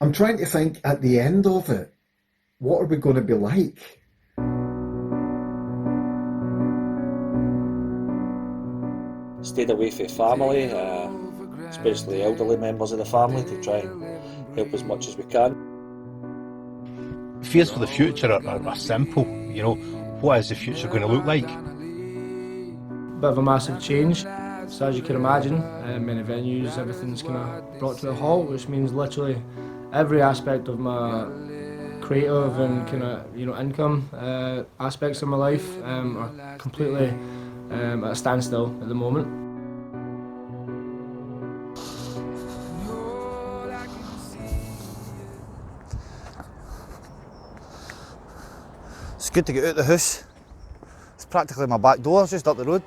I'm trying to think at the end of it, what are we going to be like? Stayed away from family, especially elderly members of the family, to try and help as much as we can. Fears for the future are simple. What is the future going to look like? Bit of a massive change. So as you can imagine, many venues, everything's kind of brought to a halt, which means literally every aspect of my creative and kind of income aspects of my life are completely at a standstill at the moment. It's good to get out of the house. It's practically my back door, it's just up the road.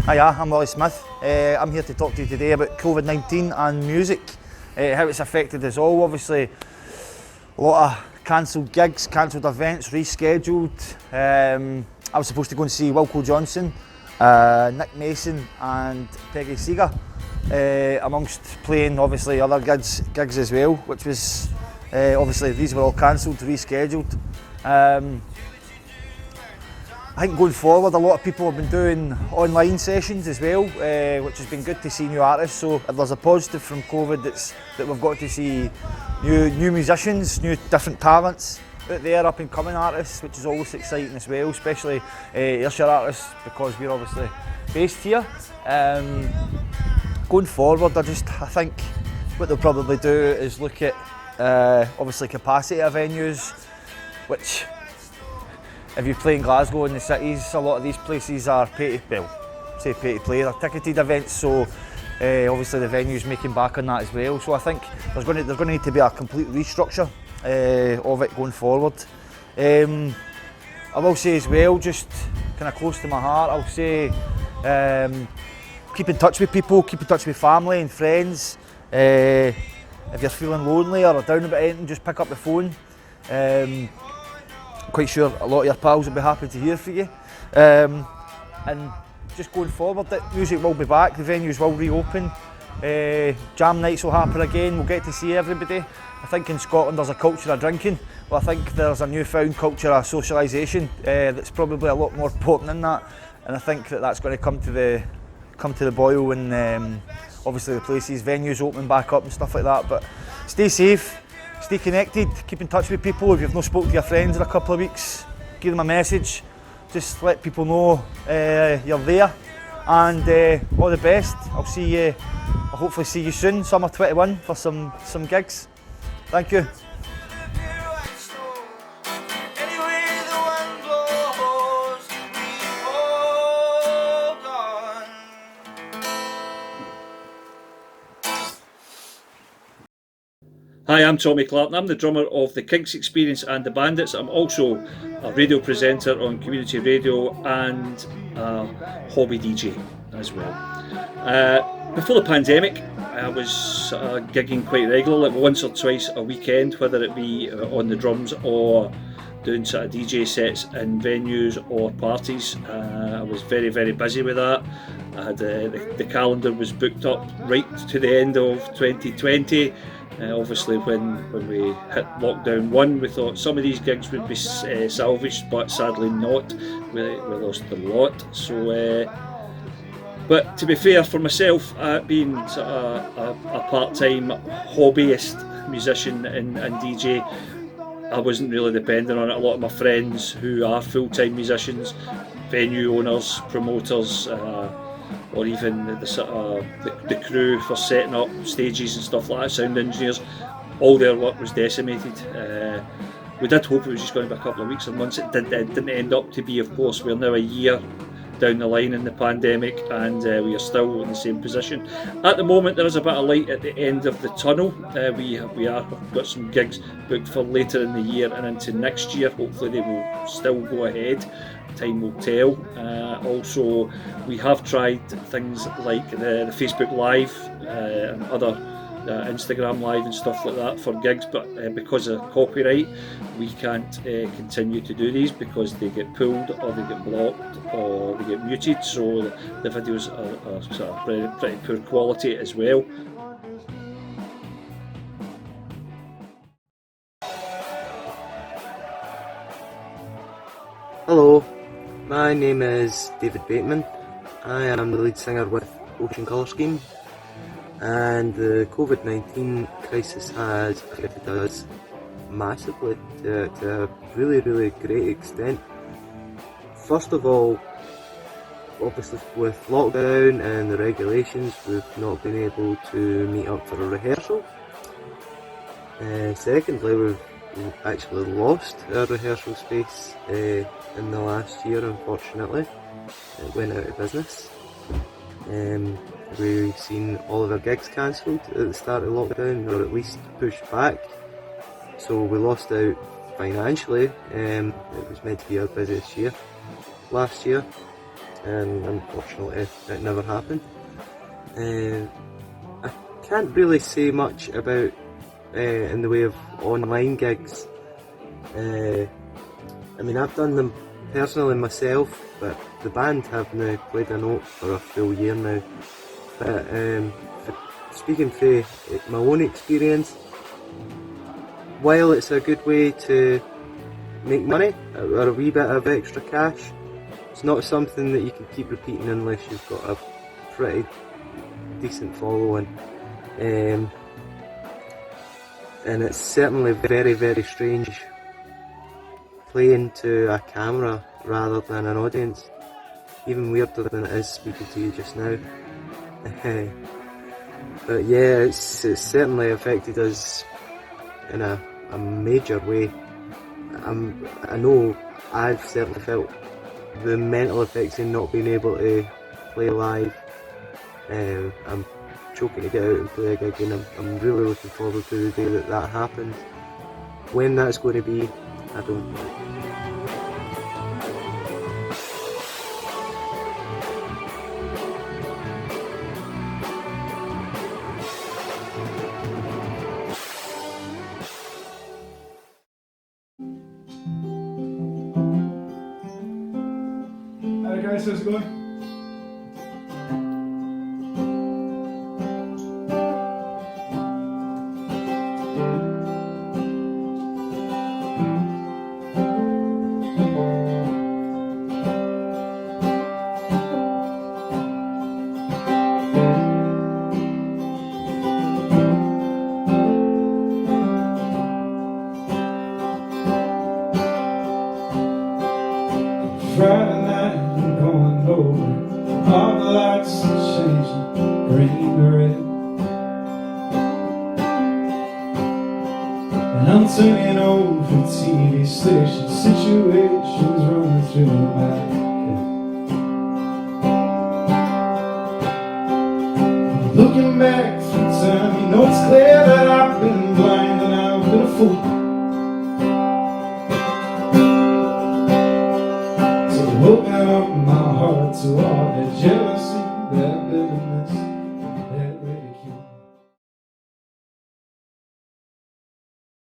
Hiya, I'm Ollie Smith. I'm here to talk to you today about COVID-19 and music, how it's affected us all. Obviously, a lot of cancelled gigs, cancelled events, rescheduled. I was supposed to go and see Wilco Johnson, Nick Mason and Peggy Seeger, amongst playing obviously other gigs as well, which was obviously these were all cancelled, rescheduled. I think going forward a lot of people have been doing online sessions as well, which has been good to see new artists. So if there's a positive from COVID, it's that we've got to see new musicians, new different talents out there, up and coming artists, which is always exciting as well, especially Ayrshire artists, because we're obviously based here. Going forward, I think what they'll probably do is look at obviously capacity of venues, which if you play in Glasgow and the cities, a lot of these places are pay to play, they're ticketed events, so obviously the venue's making back on that as well. So I think there's going to need to be a complete restructure of it going forward. I will say as well, just kind of close to my heart, I'll say keep in touch with people, keep in touch with family and friends. If you're feeling lonely or down about anything, just pick up the phone. Quite sure a lot of your pals will be happy to hear from you. And just going forward, that music will be back, the venues will reopen, jam nights will happen again, we'll get to see everybody. I think in Scotland there's a culture of drinking, but I think there's a newfound culture of socialisation that's probably a lot more potent than that, and I think that's going to come to the boil when obviously the places, venues open back up and stuff like that. But stay safe. Stay connected, keep in touch with people. If you've not spoken to your friends in a couple of weeks, give them a message. Just let people know you're there. And all the best. I'll hopefully see you soon, summer 21, for some gigs. Thank you. Hi, I'm Tommy Clarke and I'm the drummer of the Kinks Experience and the Bandits. I'm also a radio presenter on community radio and a hobby DJ as well. Before the pandemic, I was gigging quite regularly, like once or twice a weekend, whether it be on the drums or doing sort of DJ sets in venues or parties. I was very, very busy with that. I had the calendar was booked up right to the end of 2020. Obviously when we hit lockdown 1, we thought some of these gigs would be salvaged, but sadly not. We lost a lot. So, but to be fair, for myself, being sort of a part-time hobbyist musician and DJ, I wasn't really dependent on it. A lot of my friends who are full-time musicians, venue owners, promoters, or even the crew for setting up stages and stuff like that, sound engineers, all their work was decimated. We did hope it was just going to be a couple of weeks or months. It didn't end up to be, of course. We're now a year down the line in the pandemic and we are still in the same position. At the moment there is a bit of light at the end of the tunnel. We've got some gigs booked for later in the year and into next year. Hopefully they will still go ahead. Time will tell. Also, we have tried things like the Facebook Live and other Instagram Live and stuff like that for gigs, but because of copyright we can't continue to do these because they get pulled or they get blocked or they get muted, so the videos are sort of pretty poor quality as well. Hello, my name is David Bateman. I am the lead singer with Ocean Colour Scheme, and the COVID-19 crisis has affected us massively to a really, really great extent. First of all, obviously with lockdown and the regulations, we've not been able to meet up for a rehearsal. Secondly, we've actually lost our rehearsal space in the last year, unfortunately. It went out of business. We've seen all of our gigs cancelled at the start of lockdown, or at least pushed back. So we lost out financially. It was meant to be our busiest year last year, and unfortunately it never happened. I can't really say much about in the way of online gigs. I mean, I've done them personally myself, but the band have now played a note for a full year now. But speaking for my own experience, while it's a good way to make money or a wee bit of extra cash, it's not something that you can keep repeating unless you've got a pretty decent following. And it's certainly very, very strange playing to a camera rather than an audience. Even weirder than it is speaking to you just now. But yeah, it's certainly affected us in a major way. I know I've certainly felt the mental effects in not being able to play live. I'm choking to get out and play a gig, and I'm really looking forward to the day that happens. When that's going to be, I don't know. Hi guys, how's it going? Friday night, I'm going over. All the lights are changing, green to red. And I'm turning over TV stations, situations running through my head. Looking back through time, you know it's clear that I've been blind and I've been a fool. Open up my heart to all the